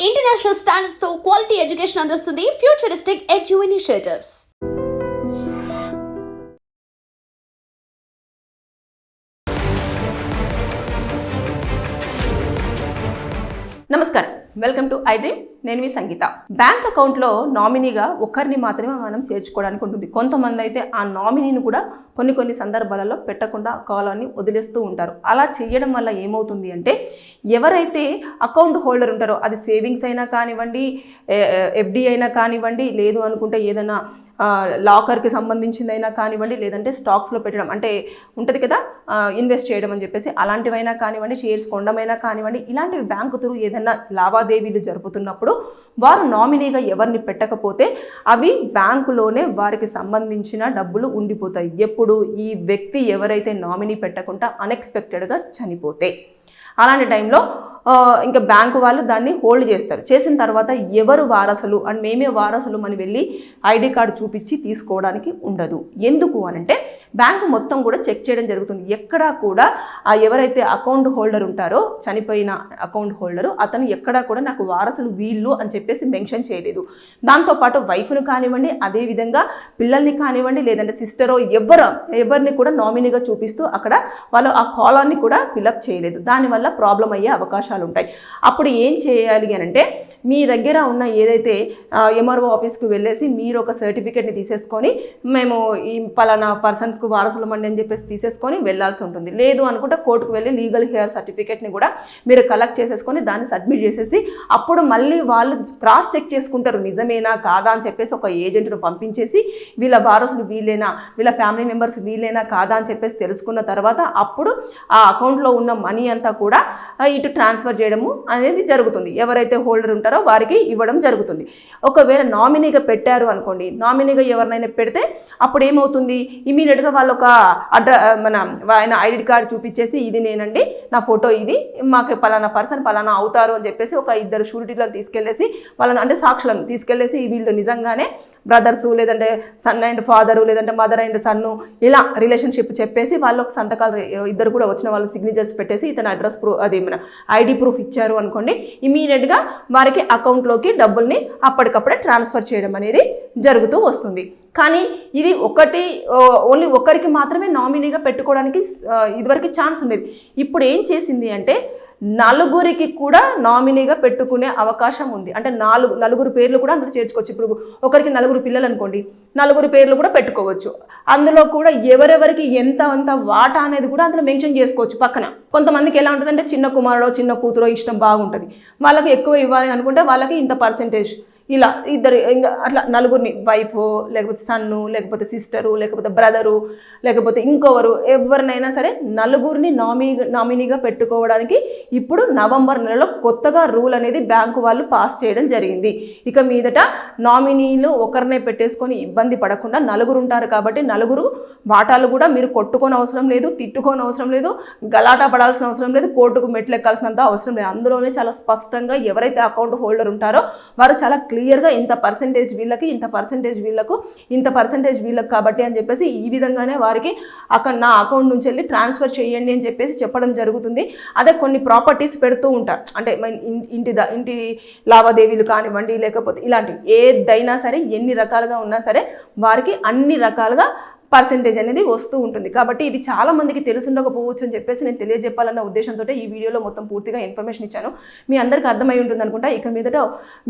International standards తో quality education అందిస్తుంది futuristic edu initiatives. నమస్కారం, వెల్కమ్ టు ఐ డ్రీమ్. నేను మీ సంగీత. బ్యాంక్ అకౌంట్లో నామినీగా ఒక్కరిని మాత్రమే మనం చేర్చుకోవడానికి ఉంటుంది. కొంతమంది అయితే ఆ నామినీని కూడా కొన్ని సందర్భాలలో పెట్టకుండా కాలాన్ని వదిలేస్తూ ఉంటారు. అలా చేయడం వల్ల ఏమవుతుంది అంటే, ఎవరైతే అకౌంట్ హోల్డర్ ఉంటారో, అది సేవింగ్స్ అయినా కానివ్వండి, ఎఫ్డి అయినా కానివ్వండి, లేదు అనుకుంటే ఏదైనా లాకర్కి సంబంధించిందైనా కానివ్వండి, లేదంటే స్టాక్స్లో పెట్టడం అంటే ఉంటుంది కదా, ఇన్వెస్ట్ చేయడం అని చెప్పేసి, అలాంటివైనా కానివ్వండి, షేర్స్ కొనడమైనా కానివ్వండి, ఇలాంటివి బ్యాంకు త్రూ ఏదైనా లావాదేవీలు జరుపుతున్నప్పుడు వారు నామినీగా ఎవరిని పెట్టకపోతే అవి బ్యాంకులోనే వారికి సంబంధించిన డబ్బులు ఉండిపోతాయి. ఎప్పుడు ఈ వ్యక్తి ఎవరైతే నామినీ పెట్టకుండా అన్ఎక్స్పెక్టెడ్గా చనిపోతే, అలాంటి టైంలో ఇంకా బ్యాంకు వాళ్ళు దాన్ని హోల్డ్ చేస్తారు. చేసిన తర్వాత ఎవరు వారసులు అండ్ మేమే వారసులు అని వెళ్ళి ఐడి కార్డు చూపించి తీసుకోవడానికి ఉండదు. ఎందుకు అనంటే, బ్యాంకు మొత్తం కూడా చెక్ చేయడం జరుగుతుంది. ఎక్కడా కూడా ఎవరైతే అకౌంట్ హోల్డర్ ఉంటారో, చనిపోయిన అకౌంట్ హోల్డరు, అతను ఎక్కడా కూడా నాకు వారసులు వీళ్ళు అని చెప్పేసి మెన్షన్ చేయలేదు. దాంతోపాటు వైఫ్ను కానివ్వండి, అదేవిధంగా పిల్లల్ని కానివ్వండి, లేదంటే సిస్టరో ఎవరిని కూడా నామినీగా చూపిస్తూ అక్కడ వాళ్ళు ఆ కాలాన్ని కూడా ఫిలప్ చేయలేదు. దానివల్ల ప్రాబ్లం అయ్యే అవకాశాలు ఉంటాయి. అప్పుడు ఏం చేయాలి అని అంటే, మీ దగ్గర ఉన్న ఏదైతే ఎంఆర్ఓ ఆఫీస్కి వెళ్ళేసి మీరు ఒక సర్టిఫికేట్ని తీసేసుకొని, మేము ఈ పలానా పర్సన్స్కు వారసులు మండి అని చెప్పేసి తీసేసుకొని వెళ్ళాల్సి ఉంటుంది. లేదు అనుకుంటే కోర్టుకు వెళ్ళి లీగల్ హెయిర్ సర్టిఫికేట్ని కూడా మీరు కలెక్ట్ చేసేసుకొని దాన్ని సబ్మిట్ చేసేసి, అప్పుడు మళ్ళీ వాళ్ళు క్రాస్ చెక్ చేసుకుంటారు నిజమేనా కాదా అని చెప్పేసి ఒక ఏజెంట్ను పంపించేసి, వీళ్ళ వారసులు వీళ్ళేనా, వీళ్ళ ఫ్యామిలీ మెంబర్స్ వీళ్ళేనా కాదా అని చెప్పేసి తెలుసుకున్న తర్వాత అప్పుడు ఆ అకౌంట్లో ఉన్న మనీ అంతా కూడా ఇటు ట్రాన్స్ఫర్ చేయడము అనేది జరుగుతుంది. ఎవరైతే హోల్డర్ ఉంటారో వారికి ఇవ్వడం జరుగుతుంది. ఒకవేళ నామినీగా పెట్టారు అనుకోండి, నామినీగా ఎవరినైనా పెడితే అప్పుడు ఏమవుతుంది, ఇమీడియట్గా వాళ్ళు ఒక ఆయన ఐడి కార్డు చూపించేసి, ఇది నేనండి, నా ఫోటో ఇది, మాకు పలానా పర్సన్ పలానా అవుతారు అని చెప్పేసి ఒక ఇద్దరు షూరిటీలను తీసుకెళ్లేసి, వాళ్ళని అంటే సాక్షులను తీసుకెళ్లేసి, వీళ్ళు నిజంగానే బ్రదర్సు, లేదంటే సన్ అండ్ ఫాదరు, లేదంటే మదర్ అండ్ సన్ను, ఇలా రిలేషన్షిప్ చెప్పేసి వాళ్ళు ఒక సంతకాలు ఇద్దరు కూడా వచ్చిన వాళ్ళు సిగ్నేచర్స్ పెట్టేసి, ఇతను అడ్రస్ ప్రూఫ్, అది మన ఐడి ప్రూఫ్ ఇచ్చారు అనుకోండి, ఇమీడియట్గా వారికి అకౌంట్లోకి డబ్బుల్ని అప్పటికప్పుడే ట్రాన్స్ఫర్ చేయడం అనేది జరుగుతూ వస్తుంది. కానీ ఇది ఓన్లీ ఒకరికి మాత్రమే నామినీగా పెట్టుకోవడానికి ఇదివరకు ఛాన్స్ ఉండేది. ఇప్పుడు ఏం చేసింది అంటే, నలుగురికి కూడా నామినీగా పెట్టుకునే అవకాశం ఉంది. అంటే నలుగురు పేర్లు కూడా అందులో చేర్చుకోవచ్చు. ఇప్పుడు ఒకరికి 4 పిల్లలు అనుకోండి, 4 పేర్లు కూడా పెట్టుకోవచ్చు. అందులో కూడా ఎవరెవరికి ఎంత వాటా అనేది కూడా అందులో మెన్షన్ చేసుకోవచ్చు పక్కన. కొంతమందికి ఎలా ఉంటుందంటే, చిన్న కుమారుడో చిన్న కూతురో ఇష్టం బాగుంటుంది, వాళ్ళకి ఎక్కువ ఇవ్వాలి అనుకుంటే వాళ్ళకి ఇంత పర్సెంటేజ్, ఇలా ఇద్దరు ఇంకా అట్లా నలుగురిని, వైఫ్ లేకపోతే సన్ను, లేకపోతే సిస్టరు, లేకపోతే బ్రదరు, లేకపోతే ఇంకొవరు, ఎవరినైనా సరే నలుగురిని నామినీగా పెట్టుకోవడానికి ఇప్పుడు నవంబర్ నెలలో కొత్తగా రూల్ అనేది బ్యాంకు వాళ్ళు పాస్ చేయడం జరిగింది. ఇక మీదట నామినీలు ఒకరినే పెట్టేసుకొని ఇబ్బంది పడకుండా నలుగురు ఉంటారు కాబట్టి, నలుగురు వాటాలు కూడా మీరు కొట్టుకొని అవసరం లేదు, తిట్టుకొని అవసరం లేదు, గలాటా పడాల్సిన అవసరం లేదు, కోర్టుకు మెట్లెక్కాల్సినంత అవసరం లేదు. అందులోనే చాలా స్పష్టంగా ఎవరైతే అకౌంట్ హోల్డర్ ఉంటారో వారు చాలా క్లియర్గా ఇంత పర్సెంటేజ్ వీళ్ళకి, ఇంత పర్సెంటేజ్ వీళ్ళకు, ఇంత పర్సెంటేజ్ వీళ్ళకి కాబట్టి అని చెప్పేసి ఈ విధంగానే వారికి అక్కడ నా అకౌంట్ నుంచి వెళ్ళి ట్రాన్స్ఫర్ చేయండి అని చెప్పేసి చెప్పడం జరుగుతుంది. అదే కొన్ని ప్రాపర్టీస్ పెడుతూ ఉంటారు, అంటే ఇంటి లావాదేవీలు కానివ్వండి, లేకపోతే ఇలాంటివి ఏదైనా సరే, ఎన్ని రకాలుగా ఉన్నా సరే వారికి అన్ని రకాలుగా పర్సెంటేజ్ అనేది వస్తూ ఉంటుంది. కాబట్టి ఇది చాలా మందికి తెలుసుండకపోవచ్చు అని చెప్పేసి నేను తెలియజెప్పాలన్న ఉద్దేశంతో ఈ వీడియోలో మొత్తం పూర్తిగా ఇన్ఫర్మేషన్ ఇచ్చాను. మీ అందరికీ అర్థమై ఉంటుంది అనుకుంటా. ఇక మీదట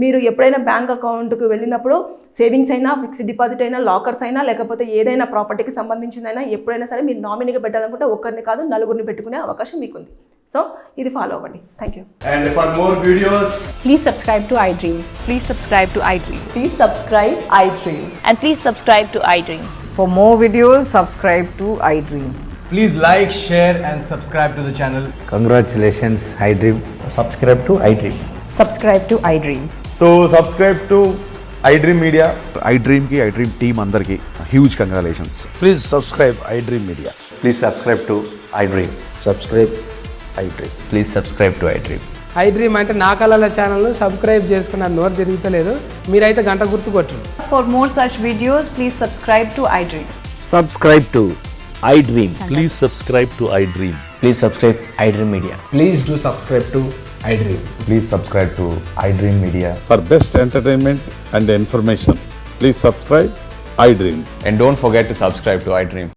మీరు ఎప్పుడైనా బ్యాంక్ అకౌంట్కి వెళ్ళినప్పుడు, సేవింగ్స్ అయినా, ఫిక్స్డ్ డిపాజిట్ అయినా, లాకర్స్ అయినా, లేకపోతే ఏదైనా ప్రాపర్టీకి సంబంధించిందైనా, ఎప్పుడైనా సరే మీరు నామినీగా పెట్టాలనుకుంటే ఒకరిని కాదు 4గురిని పెట్టుకునే అవకాశం మీకుంది. సో ఇది ఫాలో అవ్వండి. Thank you. And for more videos, please subscribe to iDream. Please subscribe to iDream. Please subscribe iDream. And please subscribe to iDream. For more videos, subscribe to iDream. please like, share and subscribe to the channel. Congratulations, iDream. Subscribe to iDream. Subscribe to iDream. So subscribe to iDream Media. iDream team andarki huge congratulations. Please subscribe iDream Media. Please subscribe to iDream. Subscribe iDream. Please subscribe to iDream. iDream అంటే నా కళల ఛానల్ను subscribe చేసుకున్న నోరు తిరుగుతలేదు, మీరైతే గంట గుర్తు కొట్టండి. For more such videos, please subscribe to iDream. Subscribe to iDream. Please subscribe to iDream. Please subscribe iDream Media. Please do subscribe to iDream. Please subscribe to iDream Media. For best entertainment and information, please subscribe iDream. And don't forget to subscribe to iDream.